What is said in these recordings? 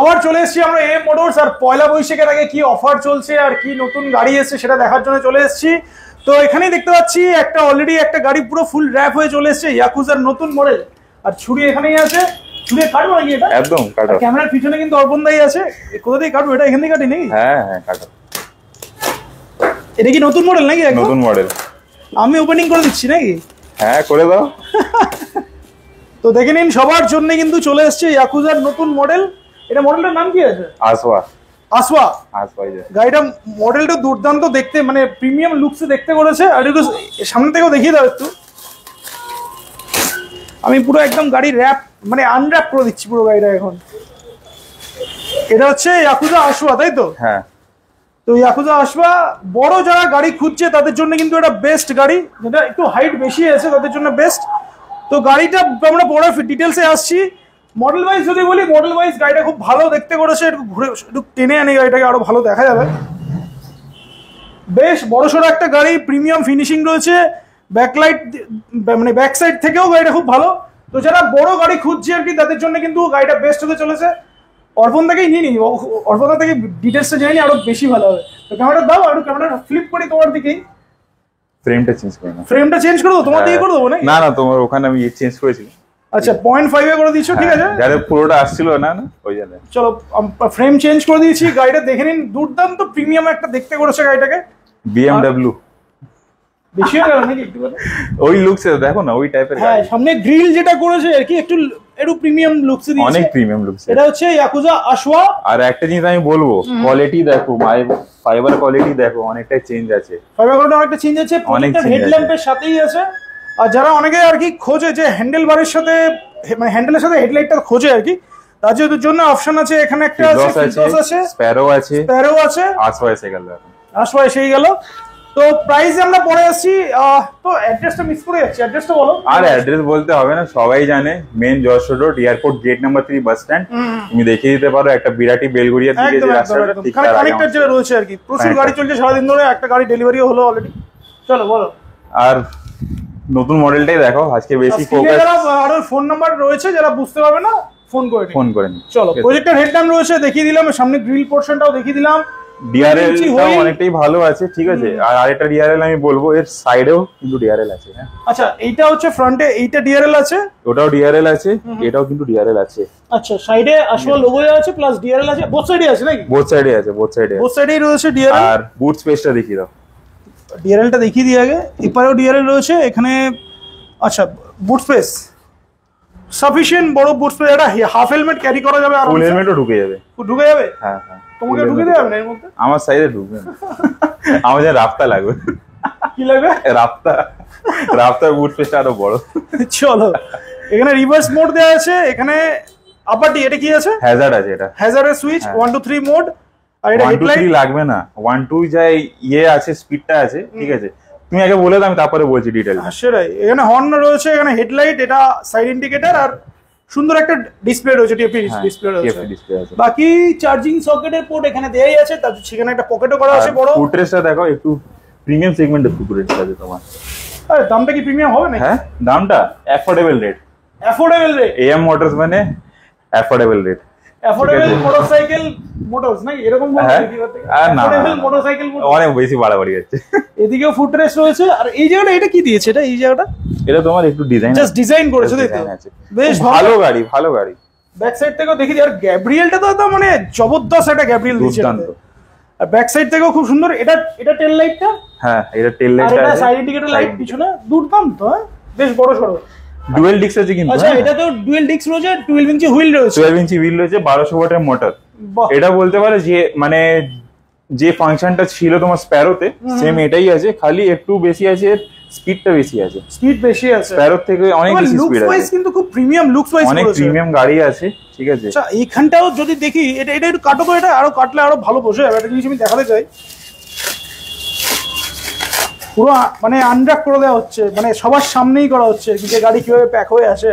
আবার চলে এসেছি আমরা এম মোটরস, আর পয়লা বৈশাখের আগে কি অফার চলছে আর কি নতুন গাড়ি এসেছে সেটা দেখার জন্য চলে এসেছি। তো এখানেই দেখতে পাচ্ছি একটা অলরেডি একটা গাড়ি পুরো ফুল র‍্যাপ হয়ে চলে এসেছে, ইয়াকুজার নতুন মডেল। আর ছুরি এখানেই আছে, ছুরি কাটবো নাকি এটা? একদম কাটো। ক্যামেরার পিছনে কিন্তু অর্পণ দাই আছে, কোথা থেকে কাটবো? এটা এখান থেকে কাটি নাকি? হ্যাঁ হ্যাঁ কাটো। এটা কি নতুন মডেল নাকি? নতুন মডেল। আমি ওপেনিং করে দিচ্ছি নাকি? হ্যাঁ করে দাও। তো দেখে নিন, সবার জন্য কিন্তু চলে এসেছে ইয়াকুজার নতুন মডেল। এটা মডেলটার নাম কি আছে? আসওয়া। আসওয়া। আসওয়া। গাড়িটা মডেলটা দুর্দান্ত দেখতে, মানে প্রিমিয়াম লুকসে দেখতে করেছে। আর একটু সামনে থেকেও দেখিয়ে দাও একটু। আমি পুরো একদম গাড়ি র‍্যাপ মানে আনর‍্যাপ করে দিচ্ছি পুরো গাড়িটা এখন। এটা হচ্ছে ইয়াকুজা আসওয়া, তাই তো? হ্যাঁ। তো ইয়াকুজা আসওয়া বড় যারা গাড়ি খুঁজছে তাদের জন্য কিন্তু এটা বেস্ট গাড়ি, যেটা একটু হাইট বেশি আছে তাদের জন্য বেস্ট। তো গাড়িটা আমরা বড় ডিটেলসে আসছি। মডেল ওয়াইজ যদি বলি, মডেল ওয়াইজ গাড়িটা খুব ভালো দেখতে করেছে। একটু ঘুরে একটু টেনে আনি গাড়িটাকে, আরো ভালো দেখা যাবে। বেশ বড়সড় একটা গাড়ি, প্রিমিয়াম ফিনিশিং রয়েছে। ব্যাকলাইট মানে ব্যাক সাইড থেকেও গাড়িটা খুব ভালো। তো যারা বড় গাড়ি খুঁজছে আর কি তাদের জন্য কিন্তু গাড়িটা বেস্ট হতে চলেছে। অর্পণ থেকেই নিয়ে নি, অর্পণ থেকে ডিটেলসটা জেনে নি, আরো বেশি ভালো হবে। তো ক্যামেরাটা দাও, আর ক্যামেরাটা ফ্লিপ করি তোমার দিকেই। ফ্রেমটা চেঞ্জ করে না। ফ্রেমটা চেঞ্জ করে দাও, তোমার দিকে করে দেবো নাকি? না না, তোমার ওখানে আমি চেঞ্জ করেছি। আচ্ছা 0.5 এ করে দিয়েছো, ঠিক আছে। যারে পুরোটা আসছিল না না ওই জন্য। চলো ফ্রেম চেঞ্জ করে দিয়েছি। গাড়িটা দেখে নিন, দুর্দান্ত প্রিমিয়াম একটা দেখতে করেছে গাড়িটাকে। BMW বেশি হয়ে গেল নাকি একটু? ওই লুকসে দেখো না, ওই টাইপের। হ্যাঁ, সামনে গ্রিল যেটা করেছে আর কি একটু প্রিমিয়াম লুকস দিয়েছে, অনেক প্রিমিয়াম লুকস। এটা হচ্ছে ইয়াকুজা আসওয়া। আর একটা জিনিস আমি বলবো, কোয়ালিটি দেখো, ফাইবার কোয়ালিটি দেখো, অনেকটাই চেঞ্জ আছে। ফাইবার কোয়ালিটি অনেকটা চেঞ্জ আছে, প্রত্যেকটা হেডল্যাম্পের সাথেই আছে। আর যারা অনেকে আর কি খোঁজে যে হ্যান্ডেল বারের সাথে মানে হ্যান্ডেলের সাথে হেডলাইটটা খোঁজে আর কি, তাদের জন্য অপশন আছে এখানে। একটা আছে ফিল্টার্স আছে, স্প্যারো আছে, আসওয়া এসে গেল। আসওয়া এসেই গেল। তো প্রাইস আমরা পরে আসছি। তো অ্যাড্রেসটা মিস করে যাচ্ছি, অ্যাড্রেসটা বলো। আর অ্যাড্রেস বলতে হবে না, সবাই জানে। Main Jessore road, airport gate number 3 bus stand. তুমি দেখিয়ে দিতে পারো একটা বিরাটি বেলগুড়িয়ার দিকে যে রাস্তাটা, ঠিক তার আগে কানেক্টর যেটা রয়েছে আর কি। প্রচুর গাড়ি চলছে সারাদিন ধরে, একটা গাড়ি ডেলিভারিও হলো অলরেডি। চলো বলো। আর নতুন মডেলটাই দেখো আজকে বেশি ফোকাস। আর ফোন নাম্বার রয়েছে, যারা বুঝতে পারবে না ফোন করে নিন। চলো, প্রজেক্টর হেডল্যাম্প রয়েছে দেখিয়ে দিলাম, সামনে গ্রিল পোরশনটাও দেখিয়ে দিলাম। ডিআরএল অনেকটাই ভালো আছে, ঠিক আছে। আর আরেকটা ডিআরএল আমি বলবো, এর সাইডেও কিন্তু ডিআরএল আছে। হ্যাঁ আচ্ছা, এইটা হচ্ছে ফ্রন্টে, এইটা ডিআরএল আছে, ওটাও ডিআরএল আছে, এটাও কিন্তু ডিআরএল আছে। আচ্ছা, সাইডে আসল লোগো আছে প্লাস ডিআরএল আছে, বোথ সাইডে আছে নাকি? বোথ সাইডেই রয়েছে ডিআরএল। আর বুট স্পেসটা দেখিয়ে দাও। ডিআরএলটা দেখিয়ে দিই আগে। এপারেও ডিআরএল রয়েছে এখানে। আচ্ছা, বুট স্পেস সাফিশিয়েন্ট বড় বুট স্পেস। এটা হাফ হেলমেট ক্যারি করা যাবে, আর ফুল হেলমেটও ঢুকে যাবে। হ্যাঁ হ্যাঁ, তোমাকে ঢুকে দেবে না এর মধ্যে? আমার সাইজে ঢুকবে না। আমার যা রাফতা লাগবে। কি লাগবে? রাফতা বুট স্পেসটা আরো বড়। চলো, এখানে রিভার্স মোড দেওয়া আছে, এখানে আপার ডি। এটা কি আছে? হ্যাজার্ড আছে। এটা হ্যাজার্ডের সুইচ 1 2 3 মোড। আর এটা হেডলাইট লাগবে না, 1 2 যাই আছে, স্পিডটা আছে, ঠিক আছে। তুমি আগে বলে দাও, আমি তারপরে বলছি ডিটেইল। সেটাই, এখানে হর্ন রয়েছে, এখানে হেডলাইট, এটা সাইড ইন্ডিকেটর, আর সুন্দর একটা ডিসপ্লে রয়েছে, টিএফটি ডিসপ্লে রয়েছে। বাকি চার্জিং সকেটের পোর্ট এখানে দেয়াই আছে, তার সেখানে একটা পকেটও করা আছে বড়। ফুটরেস্টটা দেখো, একটু প্রিমিয়াম সেগমেন্টের ফুটরেস্ট আছে তোমার। আরে দামটা কি প্রিমিয়াম হবে না? হ্যাঁ, দামটা অ্যাফোর্ডেবল রেট। এএম মোটরস মানে affordable rate. Affordable motorcycle motors নাকি এরকম বলতে কি করতে? অ্যাফোর্ডেবল মোটরসাইকেল অনেক বেশি বাড়াবাড়ি হচ্ছে। এদিকেও ফুটরেস্ট রয়েছে। আর এই জায়গাটা এটা কি দিয়েছে? এই জায়গাটা এটা তোমার একটু ডিজাইন, জাস্ট ডিজাইন করেছে, তাই তো? বেশ ভালো গাড়ি। ব্যাক সাইড থেকেও দেখি, আর গ্যাব্রিয়েলটা তো মানে জবরদস্ত একটা গ্যাব্রিয়েল দিয়েছে। আর ব্যাক সাইড থেকেও খুব সুন্দর। এটা টেল লাইটটা। হ্যাঁ, এটা টেল লাইট আছে, এটা সাইড ইন্ডিকেটর লাইট পিছনে, দুর্দান্ত। বেশ বড় সরো ডুয়াল ডিস্ক আছে কিন্তু। আচ্ছা, এটা তো ডুয়াল ডিস্ক রয়েছে, 12 ইঞ্চি হুইল রয়েছে। 12 ইঞ্চি হুইল রয়েছে, 1200 ওয়াটের মোটর। এটা বলতে পারে যে মানে যে ফাংশনটা ছিল তোমার স্প্যারোতে, সেম এটাই আছে, খালি একটু বেশি আছে, স্পিডটা বেশি আছে। স্প্যারো থেকে অনেক বেশি স্পিড আছে, কিন্তু খুব প্রিমিয়াম লুকস ওয়াইজ অনেক প্রিমিয়াম গাড়ি আছে, ঠিক আছে। আচ্ছা, এইখানটাও যদি দেখি, এটা একটু কাটো তো, এটা আরো কাটলে আরো ভালো বসে যাবে। একটা জিনিস আমি দেখাতে চাই, পুরো মানে আনর‍্যাপ করে দেওয়া হচ্ছে, মানে সবার সামনেই করা হচ্ছে যে গাড়ি কিভাবে প্যাক হয়ে আসে।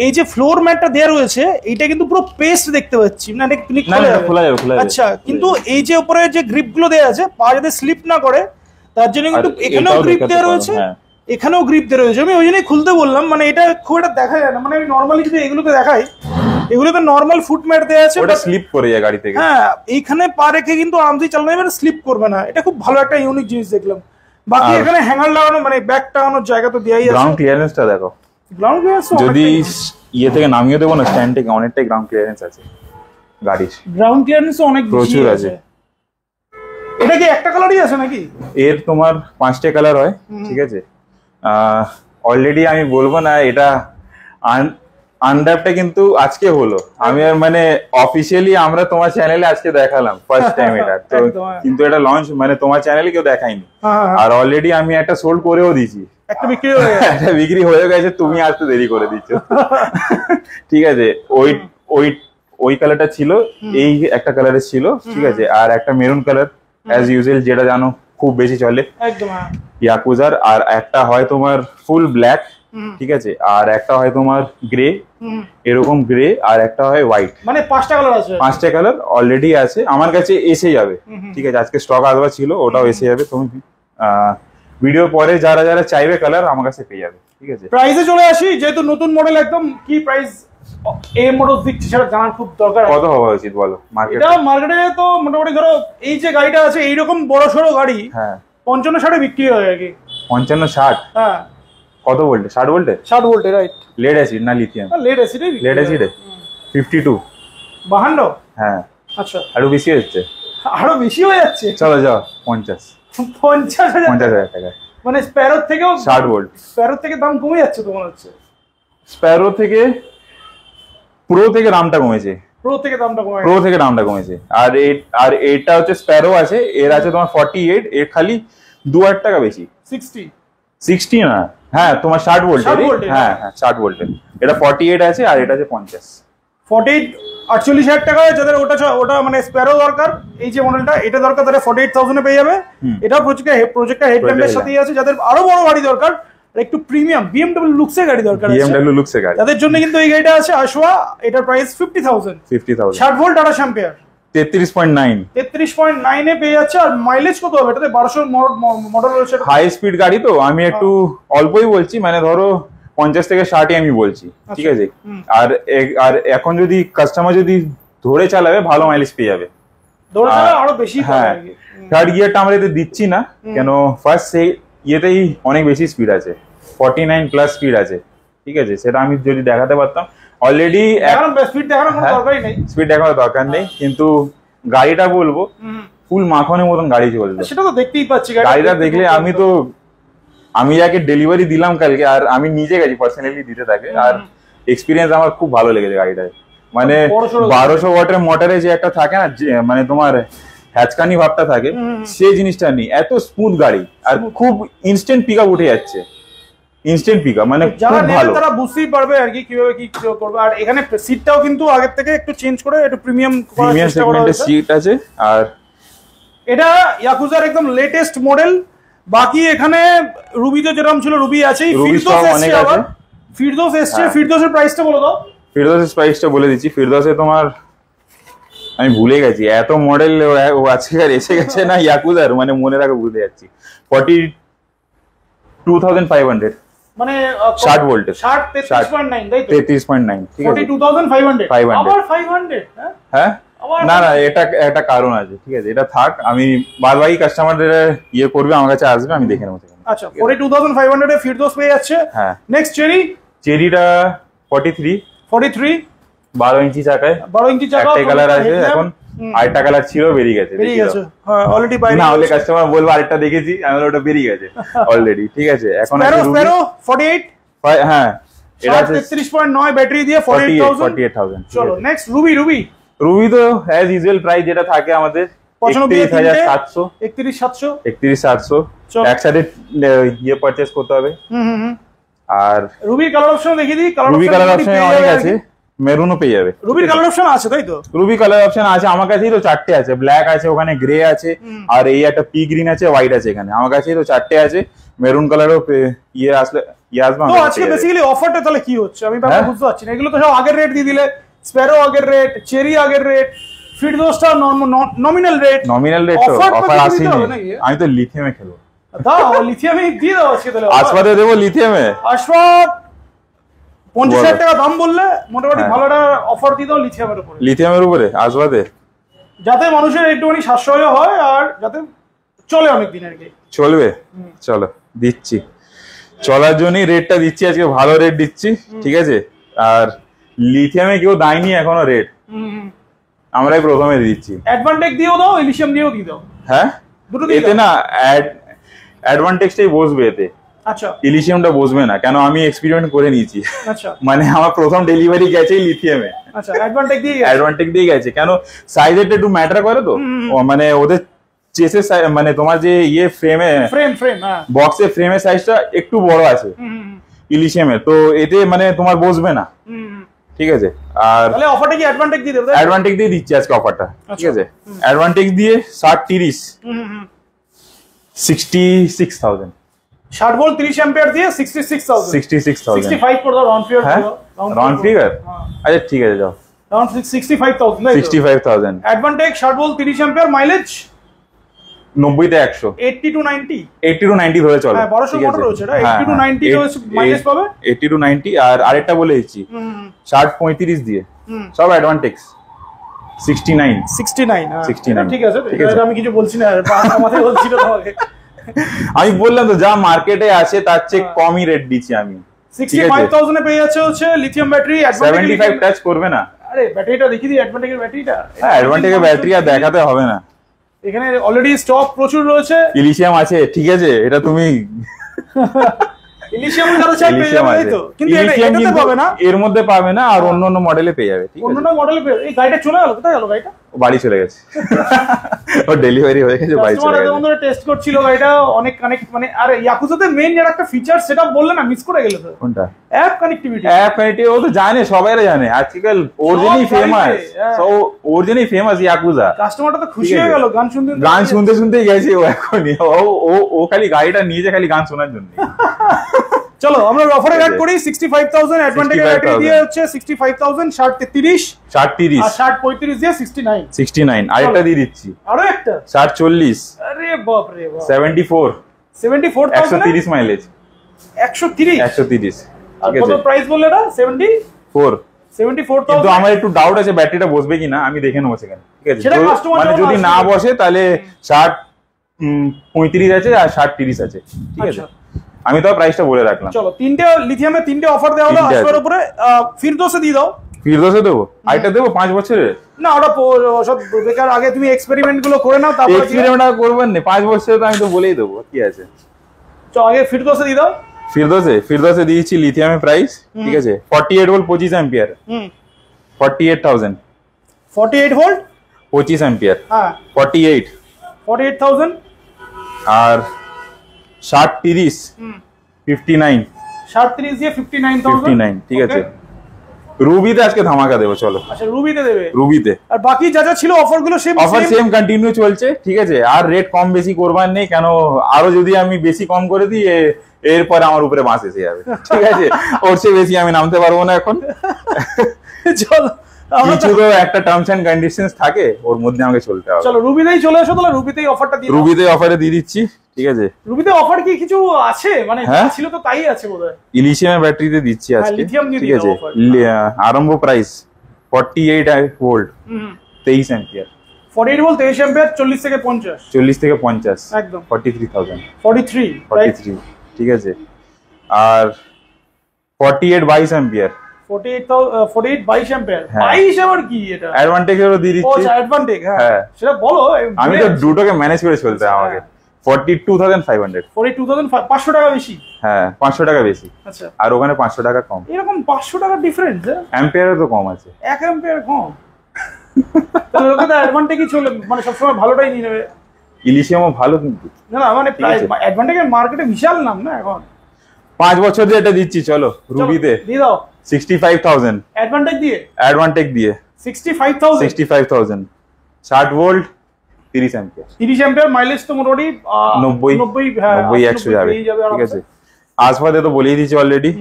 এই যে ফ্লোর ম্যাটটা দেয়া রয়েছে, এইটা কিন্তু পুরো পেস্ট দেখতে পাচ্ছি না, এটা ক্লিক করে খোলা যাবে। আচ্ছা, কিন্তু এই যে উপরে যে গ্রিপ গুলো দেয়া আছে, পা যাতে স্লিপ না করে তার জন্য কিন্তু এখানেও গ্রিপ দেয়া রয়েছে, এখানেও গ্রিপ দেয়া রয়েছে। আমি ওই জন্যই খুলতে বললাম, মানে এটা খুব একটা দেখা যায় না। মানে আমি নর্মালি যদি এগুলোকে দেখাই, এগুলোতে নরমাল ফুট ম্যাট দেওয়া আছে, ওটা স্লিপ করে যায় গাড়ি থেকে। হ্যাঁ, এইখানে পা রেখে কিন্তু আরামসে চালানো যাবে, স্লিপ করবে না। এটা খুব ভালো একটা ইউনিক জিনিস দেখলাম। বাকি এখানে হ্যাঙ্গার লাগানো মানে ব্যাগ টাঙানোর জায়গা তো দেয়াই আছে। গ্রাউন্ড ক্লিয়ারেন্সটা দেখো, গ্রাউন্ড ক্লিয়ারেন্স যদি ইয়ে থেকে নামিয়ে দেবো না স্ট্যান্ড থেকে, অনেকটাই গ্রাউন্ড ক্লিয়ারেন্স আছে গাড়ির। গ্রাউন্ড ক্লিয়ারেন্স অনেক প্রচুর আছে। এটা কি একটা কালারই আছে নাকি? এর তোমার 5টে কালার হয়, ঠিক আছে। অলরেডি আমি বলবো না এটা আনড্যাপটা কিন্তু আজকে হলো, আমি আর মানে অফিসিয়ালি আমরা তোমার চ্যানেলে আজকে দেখালাম ফার্স্ট টাইম এটা তো, কিন্তু এটা লঞ্চ মানে তোমার চ্যানেলে কেউ দেখায়নি। আর অলরেডি আমি একটা সোল্ড করেও দিয়েছি, একটা বিক্রি হয়ে গেছে। একটা বিক্রি হয়ে গেছে, তুমি আসতে দেরি করে দিচ্ছ। ঠিক আছে, ওই কালারটা ছিল, এই একটা কালারের ছিল, ঠিক আছে। আর একটা মেরুন কালার অ্যাজ ইউজুয়াল, যেটা জানো খুব বেশি চলে একদম ইয়াকুজার। আর একটা হয় তোমার ফুল ব্ল্যাক, ঠিক আছে। আর একটা হয় তোমার গ্রে, এরকম গ্রে। আর একটা হয় হোয়াইট। মানে 5টা কালার আছে। 5টে কালার অলরেডি আছে, আমার কাছে এসে যাবে, ঠিক আছে। আজকে স্টক আসবা ছিল, ওটাও এসে যাবে। তুমি ভিডিও পরে যারা যারা চাইবে কালার আমার কাছে পেয়ে যাবে, ঠিক আছে। প্রাইসে চলে আসি, যেহেতু নতুন মডেল, একদম কি প্রাইস এই মডেল দিচ্ছি সেটা জানার খুব দরকার। কত হওয়া উচিত বলো মার্কেটে? এটা মার্কেটে তো মোটামুটি ধরো এই যে গাড়িটা আছে এইরকম বড় সড়ো গাড়ি, হ্যাঁ 55-60 বিক্রি হয় আর কি। 55-60? হ্যাঁ। কত ভোল্টে? 60 ভোল্টে? 60 ভোল্টে, রাইট। লেড অ্যাসিড না লিথিয়াম? Lead acid. লেড অ্যাসিডে 52। 52? হ্যাঁ। আচ্ছা, আরো বেশি হচ্ছে? আরো বেশি হয়ে যাচ্ছে। চলো যাও 50,000 টাকা। মানে স্প্যারোর থেকেও 60 ভোল্ট। স্প্যারোর থেকে দাম কমে যাচ্ছে তো মনে হচ্ছে। স্প্যারো থেকে প্রো থেকে দামটা কমেছে। প্রো থেকে দামটা কমেছে। প্রো থেকে দামটা কমেছে। আর এটা হচ্ছে স্প্যারো আছে, এর আছে তোমার 48, এর খালি 2,000 টাকা বেশি। 60 না, হ্যাঁ তোমার 60 ভোল্টের। হ্যাঁ হ্যাঁ 60 ভোল্টের। এটা 48 আছে আর এটা আছে 50। 48,000 টাকা যাদের ওটা মানে স্প্যারো দরকার, এই যে মডেলটা এটা দরকার, তারা 48,000 এ পেয়ে যাবে। এটা প্রজেক্টর হেডল্যাম্পের সাথেই আছে। যাদের আরো বড় গাড়ি দরকার, একটু প্রিমিয়াম BMW লুকসের গাড়ি দরকার আছে, BMW লুকসের গাড়ি, তাদের জন্য কিন্তু এই গাড়িটা আছে আশোয়া। এটার প্রাইস 50,000। 60 volt 28 ampere, 33.9। 33.9 এ পেয়ে যাচ্ছে। আর মাইলেজ কত হবে এটাতে? 1200 মডেল রয়েছে। হাই স্পিড গাড়ি তো, আমি একটু অল্পই বলছি, মানে ধরো 50 থেকে 60 আমি বলছি, ঠিক আছে। আর এখন যদি কাস্টমার যদি ধরে চালাবে ভালো মাইলেজ পেয়ে যাবে, ধরে চালাবে আরো বেশি। হ্যাঁ, থার্ড গিয়ারটা আমরা এতে দিচ্ছি না কেন, ফার্স্ট সেই ইয়েতেই অনেক বেশি স্পিড আছে, 49 প্লাস স্পিড আছে, ঠিক আছে। সেটা আমি যদি দেখাতে পারতাম। অলরেডি স্পিড দেখানোর কোনো দরকারই নেই, স্পিড দেখানোর দরকার নেই, কিন্তু গাড়িটা বলবো ফুল মাখনের মতন গাড়ি চলবে। সেটা তো দেখতেই পাচ্ছি, গাড়িটা দেখলে আমি যাকে ডেলিভারি দিলাম কালকে, আর আমি নিজে গেছি পার্সোনালি দিতে থাকে, আর এক্সপিরিয়েন্স আমার খুব ভালো লেগেছে গাড়িটায়। মানে 1200 ওয়াটের মোটরে যে একটা থাকে না, মানে তোমার হ্যাচকানি ভাবটা থাকে, সেই জিনিসটা নেই। এত স্মুথ গাড়ি, আর খুব ইনস্ট্যান্ট পিকআপ উঠে যাচ্ছে, ইনস্ট্যান্ট পিকআপ, মানে খুব ভালো। তারা বুঝতেই পারবে আর কি কিভাবে কি করবে। আর এখানে সিটটাও কিন্তু আগের থেকে একটু চেঞ্জ করে একটু প্রিমিয়াম সেগমেন্টের সিট আছে। আর এটা ইয়াকুজার একদম লেটেস্ট মডেল। বাকি এখানে রুবিতে যেরকম ছিল রুবি আছেই, ফিরদৌস এসছে। ফিরদৌসের প্রাইসটা বলে দাও। ফিরদৌসের প্রাইসটা বলে দিচ্ছি। ফিরদৌসে তোমার আমি ভুলে গেছি, এত মডেল ও আছে আর এসে গেছে না ইয়াকুজার, মানে মনে রাখা ভুলে যাচ্ছি। 42,500, মানে 60 ভোল্টের। 33.9 তাই তো? 33.9, ঠিক আছে। 42,500 আবার 500। হ্যাঁ না না, এটা একটা কারণ আছে, ঠিক আছে। এটা থাক, আমি বারবারই কাস্টমারদের ইয়ে করবে, আমার কাছে আসবে, আমি দেখে নেবো। আচ্ছা, 42,500 এ ফিরদৌস পেয়ে যাচ্ছে। হ্যাঁ। নেক্সট চেরিটা 43 12 ইঞ্চি চাকায়, 12 ইঞ্চি চাকা। একটা কালার আছে এখন, আরেকটা কালার ছিল বেরিয়ে গেছে। হ্যাঁ অলরেডি বাইরে, না হলে কাস্টমার বলবো আরেকটা দেখেছি, আমি ওটা বেরিয়ে গেছে অলরেডি, ঠিক আছে। এখন স্প্যারো 48, হ্যাঁ এটা 33.9 ব্যাটারি দিয়ে 48,000। চলো নেক্সট রুবি তো অ্যাজ ইউজুয়াল প্রাইস যেটা থাকে আমাদের 32,700, 31,700। একসাথে ইয়ে পারচেজ করতে হবে। আর রুবির কালার অপশন দেখিয়ে দিই। রুবি কালার অপশন অনেক আছে, মেরুনও পেয়ে যাবে। রুবির কালার অপশন আছে তাই তো? রুবি কালার অপশন আছে আমার কাছেই তো 4টে আছে, ব্ল্যাক আছে, ওখানে গ্রে আছে, আর এই একটা পি গ্রিন আছে, হোয়াইট আছে। এখানে আমার কাছেই তো 4টে আছে। মেরুন কালারও আসবে তো আজকে বেসিক্যালি অফারটা তাহলে কি হচ্ছে আমি ব্যাপারটা বুঝতে পারছি না। এগুলো তো সব আগের রেট দিয়ে দিলে, স্প্যারো আগের রেট, চেরি আগের রেট, ফিরদৌসটা নমিনাল রেট। তো অফার আসেনি, আমি তো লিথিয়ামে খেলবো। দাও লিথিয়ামে দিয়ে দাও আজকে তাহলে। আসবাদে দেবো লিথিয়ামে। আসবাদ 50,000 টাকা দাম বললে মোটামুটি ভালো একটা অফার দিয়ে দাও লিথিয়ামের উপরে। লিথিয়ামের উপরে আসবাদে, যাতে মানুষের একটুখানি সাশ্রয় হয় আর যাতে চলে অনেক দিন আর কি। চলবে, চলো দিচ্ছি, চলার জন্যই রেটটা দিচ্ছি আজকে, ভালো রেট দিচ্ছি, ঠিক আছে। আর লিথিয়ামে কেউ দেয়নি এখনো রেট, আমরাই প্রথমে দিচ্ছি। অ্যাডভান্টেজ দিয়েও দাও, ইলিশিয়াম দিয়েও দিয়ে দাও। হ্যাঁ, এতে না অ্যাডভান্টেজটাই বসবে এতে, আচ্ছা ইলিশিয়ামটা বসবে না, কেন আমি এক্সপেরিমেন্ট করে নিয়েছি। আচ্ছা মানে আমার প্রথম ডেলিভারি গেছে লিথিয়ামে। আচ্ছা অ্যাডভান্টেজ দিয়ে গেছে কেন, সাইজেরটা একটু ম্যাটার করে তো, মানে ওদের চেসের মানে তোমার যে ইয়ে ফ্রেম বক্সের ফ্রেমের সাইজটা একটু বড় আছে ইলিশিয়ামে, তো এতে মানে তোমার বসবে না, ঠিক আছে। আর তাহলে অফারটা কি অ্যাডভান্টেজ দিয়ে দেব? অ্যাডভান্টেজ দিয়ে দিচ্ছি আজকে অফারটা, ঠিক আছে। অ্যাডভান্টেজ দিয়ে 60-30 66,000, 60 ভোল্ট 30 অ্যাম্পিয়ার দিয়ে 66,000 65 করে দাও রাউন্ড ফিগার। হ্যাঁ রাউন্ড ফিগার, আচ্ছা ঠিক আছে যাও, round 65,000 65,000 advantage 60 volt 30 ampere, mileage 90 থেকে 100, 80 to 90 ধরে চলো। হ্যাঁ 1200 মোটর রয়েছে এটা, 80 to 90 মাইলেজ পাবে, 80 to 90। আর আরেকটা বলে দিচ্ছি 60-35 দিয়ে, সব অ্যাডভান্টেজ 69 ঠিক আছে, এটা আমি কিছু বলছি না, আমাদের বলছি না তোমাকে। আমি বললাম তো যা মার্কেটে আছে তার চেয়ে কমই রেট দিচ্ছি আমি। 65,000 এ পেয়ে যাচ্ছে হচ্ছে লিথিয়াম ব্যাটারি, 75 টাচ করবে না। আরে ব্যাটারিটা দেখিয়ে দিই, অ্যাডভান্টেজের ব্যাটারিটা। হ্যাঁ অ্যাডভান্টেজের ব্যাটারি আর দেখাতে হবে না, এখানে অলরেডি স্টক প্রচুর রয়েছে। ইলিশিয়াম আছে, ঠিক আছে, এটা তুমি ইলিশিয়াম যারা চাই পেয়ে যাবে, তাই তো? কিন্তু এটাতে পাবে না, এর মধ্যে পাবে না, আর অন্য মডেলে পেয়ে যাবে, ঠিক আছে। অন্য মডেলে পেয়ে। এই গাড়িটা চলে গেল, কোথায় গেল গাড়িটা? বাড়ি চলে গেছে, ও ডেলিভারি হয়ে গেছে, বাড়ি চলে গেছে। আমাদের টেস্ট করছিল গাড়িটা, অনেক কানেক্ট, মানে আরে ইয়াকুজাতে মেইন যেটা একটা ফিচার সেটা বললে না, মিস করে গেলে তো। কোনটা? App connectivity. ও তো জানে, সবাইরা জানে আজকাল, ওর জন্যই ফেমাস ইয়াকুজা। কাস্টমারটা তো খুশি হয়ে গেল গান শুনতে গেছে ও এখনই, ও খালি গাড়িটা নিয়ে যায় খালি গান শোনার জন্য। চলো আমরা অফারে অ্যাড করি 65,000 অ্যাডভান্টেজ ব্যাটারি দিয়ে হচ্ছে 65,000, 60-30 আর 60-35 দিয়ে 69 আরেকটা দিয়ে দিচ্ছি, আরো একটা 60-40, আরে বাপ রে বাপ, 74 130 মাইলেজ, 130 আর কত প্রাইস বললে এটা? 74,000। কিন্তু আমার একটু ডাউট আছে ব্যাটারিটা বসবে কিনা, আমি দেখে নেবো সেখানে, ঠিক আছে। মানে যদি না বসে তাহলে 60-35 আছে আর 60-30 আছে, ঠিক আছে। আমি তো প্রাইসটা বলে রাখলাম। চলো তিনটে লিথিয়ামে তিনটে অফার দেওয়া হলো, আসবার উপরে ফিরদোসে দিয়ে দাও। ফিরদোসে দেবো, আইটা দেবো 5 বছরের না, ওটা সব বেকার, আগে তুমি এক্সপেরিমেন্ট গুলো করে নাও, তারপর এক্সপেরিমেন্ট করবেন না, 5 বছরে তো আমি তো বলেই দেবো, কি আছে। চলো আগে ফিরদোসে দিয়ে দাও। ফিরদোসে দিয়েছি লিথিয়ামের প্রাইস, ঠিক আছে, 48 ভোল্ট 25 অ্যাম্পিয়ার, 48,000 48 ভোল্ট 25 অ্যাম্পিয়ার, হ্যাঁ 48,000। আর 60-30 59 60-30 দিয়ে 59,000, ঠিক আছে। রুবিতে আজকে ধামাকা দেবো, চলো। আচ্ছা রুবিতে দেবে, রুবিতে। আর বাকি যা যা ছিল অফার গুলো সেম কন্টিনিউ চলছে, ঠিক আছে। আর রেট কম বেশি করবার নেই, কেন আরো যদি আমি বেশি কম করে দিই এরপরে আমার উপরে বাস এসে যাবে, ঠিক আছে। ওর চেয়ে বেশি আমি নামতে পারবো না এখন। চলো কিছু তো একটা টার্মস এন্ড কন্ডিশনস থাকে, ওর মধ্যে আমাকে চলতে হবে। চলো রুবিতেই চলে এসো, তাহলে রুবিতেই অফারটা দিয়ে দাও। রুবিতে অফারে দিয়ে দিচ্ছি, ঠিক আছে। রুবিতে অফার কি কিছু আছে? মানে ছিল তো তাই আছে বোধহয়। ইলিশিয়ামের ব্যাটারিতে দিচ্ছি আজকে, ঠিক আছে। আরম্ভ price 48 volt 23 ampere, 48 volt 23 ampere, 40 থেকে 50 একদম 43,000 43 ঠিক আছে। আর 48 22 অ্যাম্পিয়ার, 48 22 অ্যাম্পিয়ার। 22 আবার কি এটা? অ্যাডভান্টেজেরও দিয়ে দিচ্ছি। ও অ্যাডভান্টেজ, হ্যাঁ সেটা বলো। আমি তো দুটোকে ম্যানেজ করে চলতে আমাকে। 42,500 42,500 টাকা বেশি। হ্যাঁ 500 টাকা বেশি। আচ্ছা, আর ওখানে 500 টাকা কম। এরকম 500 টাকা ডিফারেন্স? অ্যাম্পিয়ারে তো কম আছে, 1 অ্যাম্পিয়ার কম। তাহলে ওকে তো অ্যাডভান্টেজই চলে, মানে সবসময় ভালোটাই নিয়ে নেবে। ইলিশিয়ামও ভালো কিন্তু। না মানে অ্যাডভান্টেজের মার্কেটে বিশাল নাম না এখন। 5 বছর দিয়ে এটা দিচ্ছি, চলো রুবিতে দিয়ে দাও। 65,000 অ্যাডভান্টেজ দিয়ে 65,000 60 ভোল্ট 30 অ্যাম্পিয়ার, 30 অ্যাম্পিয়ার। মাইলেজ তো মোটামুটি 90-100 যাবে, ঠিক আছে। আসবাদে তো বলেই দিয়েছি অলরেডি।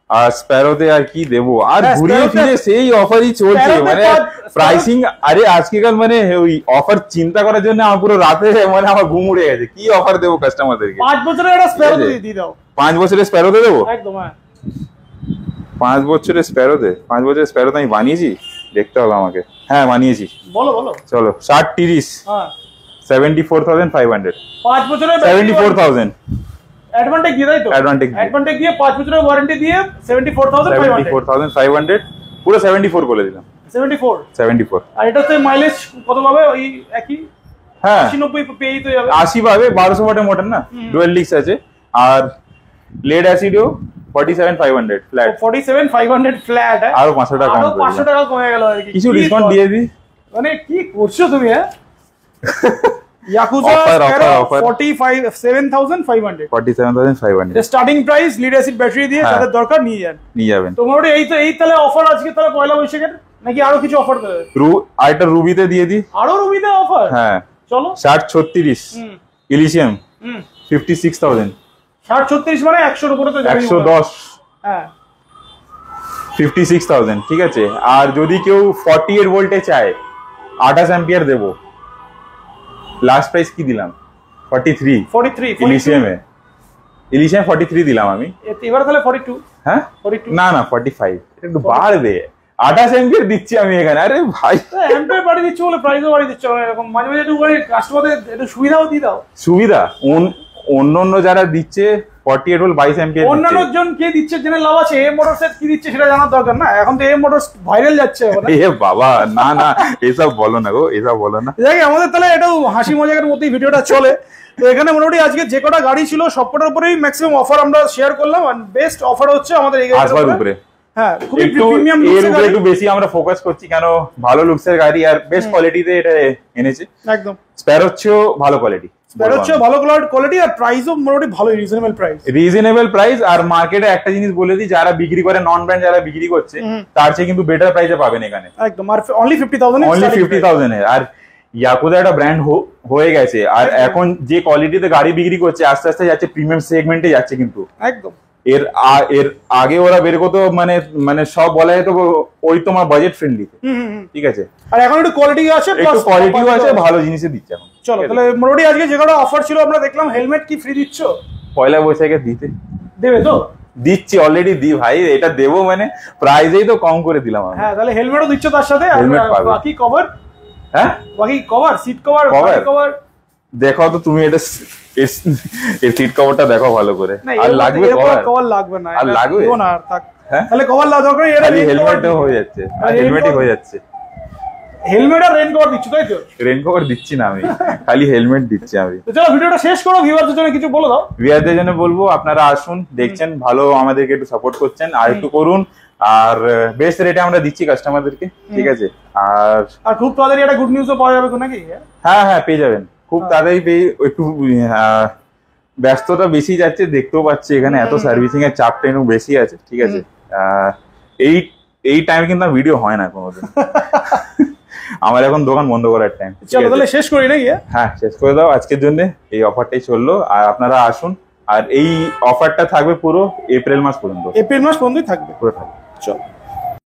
আর স্প্যারোতে আর কি দেবো, আর ঘুরিয়ে ফিরে সেই অফারই চলছে। মানে প্রাইসিং, আরে আজকেকাল মানে ওই অফার চিন্তা করার জন্য আমার পুরো রাতে মানে আমার ঘুম উড়ে গেছে। কি অফার দেবো কাস্টমারদেরকে? 5 বছরের একটা স্প্যারো দিয়ে দাও। 5 বছরের স্প্যারোতে দেবো একদম, হ্যাঁ 5 বছরের স্প্যারোতে 5 বছরের স্প্যারোতে আমি বানিয়েছি, দেখতে হবে আমাকে। হ্যাঁ বানিয়েছি। বলো বলো। চলো 60-30 হ্যাঁ 74,500। 5 বছরের 74,000 অ্যাডভান্টেজ দিয়ে তাই তো? অ্যাডভান্টেজ দিয়ে 5 বছরের ওয়ারেন্টি দিয়ে 74,500 পুরো 74 বলে দিলাম। 74 আর এটাতে মাইলেজ কত পাবে? ওই একই হ্যাঁ 80-90 পেয়েই তো যাবে। 80 পাবে, 1200 ওয়াটের মোটর না, ডুয়াল ডিস্ক আছে। আর লেড অ্যাসিডও 47,500 ফ্ল্যাট। 47,500 ফ্ল্যাট। আরো 500 টাকা কম, 500 টাকা কমে গেল আর কি। কিছু ডিসকাউন্ট দিয়ে দিই। মানে কি করছো তুমি? হ্যাঁ yakuza offer 47,500 starting price, lead acid battery দিয়ে। যাদের দরকার নিয়ে যাবেন। তোমার এই তাহলে অফার আজকে তাহলে পয়লা বৈশাখের, নাকি আরো কিছু অফার দেবে? আর একটা রুবিতে দিয়ে দিই। আরো রুবিতে অফার? হ্যাঁ চলো। 60-36 ইলিশিয়াম 56,000। 60-36 মানে 100 এর উপরে তো যাবে। 110। হ্যাঁ 56,000 ঠিক আছে। আর যদি কেউ 48 ভোল্টে চায় 28 অ্যাম্পিয়ার দেবো। লাস্ট প্রাইস কি দিলাম? 43 ইলিশিয়াম 43 দিলাম আমি। এবার তাহলে 42। হ্যাঁ 42 না 45 একটু বাড়বে। 28 অ্যাম্পিয়ার দিচ্ছি আমি এখানে। আরে ভাই অ্যাম্পিয়ার বাড়িয়ে দিচ্ছ বলে প্রাইসও বাড়িয়ে দিচ্ছ। এরকম মাঝে মাঝে একটু কাস্টমারদের একটু সুবিধাও দিয়ে দাও। সুবিধা অন্য যারা দিচ্ছে 48 ভোল্ট 22 অ্যাম্পিয়ার, অন্যান্য জন কে দিচ্ছে জেনে লাভ আছে? এম মোটরস কি দিচ্ছে সেটা জানার দরকার না? এখন তো এম মোটরস ভাইরাল যাচ্ছে। এ বাবা না এসব বলো না গো, এসব বলো না। যাই আমাদের তাহলে এটাও হাসি মজাকের মধ্যেই ভিডিওটা চলে। তো এখানে মোটামুটি আজকে যে কটা গাড়ি ছিল সবকটার উপরেই ম্যাক্সিমাম অফার আমরা শেয়ার করলাম। আর বেস্ট অফার হচ্ছে আমাদের এই গাড়ির উপরে। হ্যাঁ খুবই প্রিমিয়াম লুকসের গাড়ি। একটু বেশি আমরা ফোকাস করছি কেন, ভালো লুকসের গাড়ি আর বেস্ট কোয়ালিটিতে এটা এনেছে। একদম স্প্যার হচ্ছেও ভালো কোয়ালিটি, ভালো কোয়ালিটি আর প্রাইসও মোটামুটি ভালো, রিজনেবল প্রাইস। আর মার্কেটে একটা জিনিস বলে দিই, যারা বিক্রি করে নন ব্র্যান্ড যারা বিক্রি করছে তার চেয়ে কিন্তু বেটার প্রাইসে পাবেন এখানে। একদম। আর অনলি 50,000 এর। আর ইয়াকুজা একটা ব্র্যান্ড হয়ে গেছে। আর এখন যে কোয়ালিটিতে গাড়ি বিক্রি করছে আস্তে আস্তে যাচ্ছে প্রিমিয়াম সেগমেন্টে যাচ্ছে। কিন্তু একদম এর আগে ওরা বের করতো মানে সব বলা যেত ওই তোমার বাজেট ফ্রেন্ডলি। ঠিক আছে। আর এখন একটু কোয়ালিটি আছে, একটু কোয়ালিটিও আছে, ভালো জিনিসই দিচ্ছে এখন। চলো তাহলে মোটামুটি আজকে যে কটা অফার ছিল আমরা দেখলাম। হেলমেট কি ফ্রি দিচ্ছ? পয়লা বৈশাখে দেবে তো? দিচ্ছি অলরেডি দি ভাই, এটা দেবো মানে প্রাইজেই তো কম করে দিলাম আমি। হ্যাঁ তাহলে হেলমেটও দিচ্ছ তার সাথে। বাকি কভার? হ্যাঁ বাকি কভার, সিট কভার দেখো তো তুমি। এটা এর সিট কভারটা দেখো ভালো করে। আর লাগবে কভার? লাগবে না। আর লাগবে না আর থাক। তাহলে কভার লাগা দরকার। এটা হেলমেটও হয়ে যাচ্ছে, হেলমেটই হয়ে যাচ্ছে। হেলমেট আর রেন কভার দিচ্ছ তাই তো? রেন কভার দিচ্ছি না আমি, খালি হেলমেট দিচ্ছি আমি। তো চলো ভিডিওটা শেষ করো। ভিউয়ারদের জন্য কিছু বলে দাও। ভিউয়ারদের জন্য বলবো আপনারা আসুন, দেখছেন ভালো, আমাদেরকে একটু সাপোর্ট করছেন, আর একটু করুন। আর বেস্ট রেটে আমরা দিচ্ছি কাস্টমারদেরকে। ঠিক আছে। আর খুব তাড়াতাড়ি একটা গুড নিউজও পাওয়া যাবে তো নাকি? হ্যাঁ পেয়ে যাবেন খুব তাড়াতাড়ি। একটু ব্যস্ততা বেশি যাচ্ছে, দেখতেও পাচ্ছি এখানে এত সার্ভিসিং এর চাপটা একটু বেশি আছে। ঠিক আছে। এই টাইমে কিন্তু ভিডিও হয় না কোনোদিন। আমার এখন দোকান বন্ধ করার টাইম। চলো তাহলে শেষ করি নাকি? হ্যাঁ শেষ করে দাও আজকের জন্য। এই অফারটাই চললো, আর আপনারা আসুন। আর এই অফারটা থাকবে পুরো এপ্রিল মাস পর্যন্ত। এপ্রিল মাস পর্যন্তই থাকবে পুরো। চলো।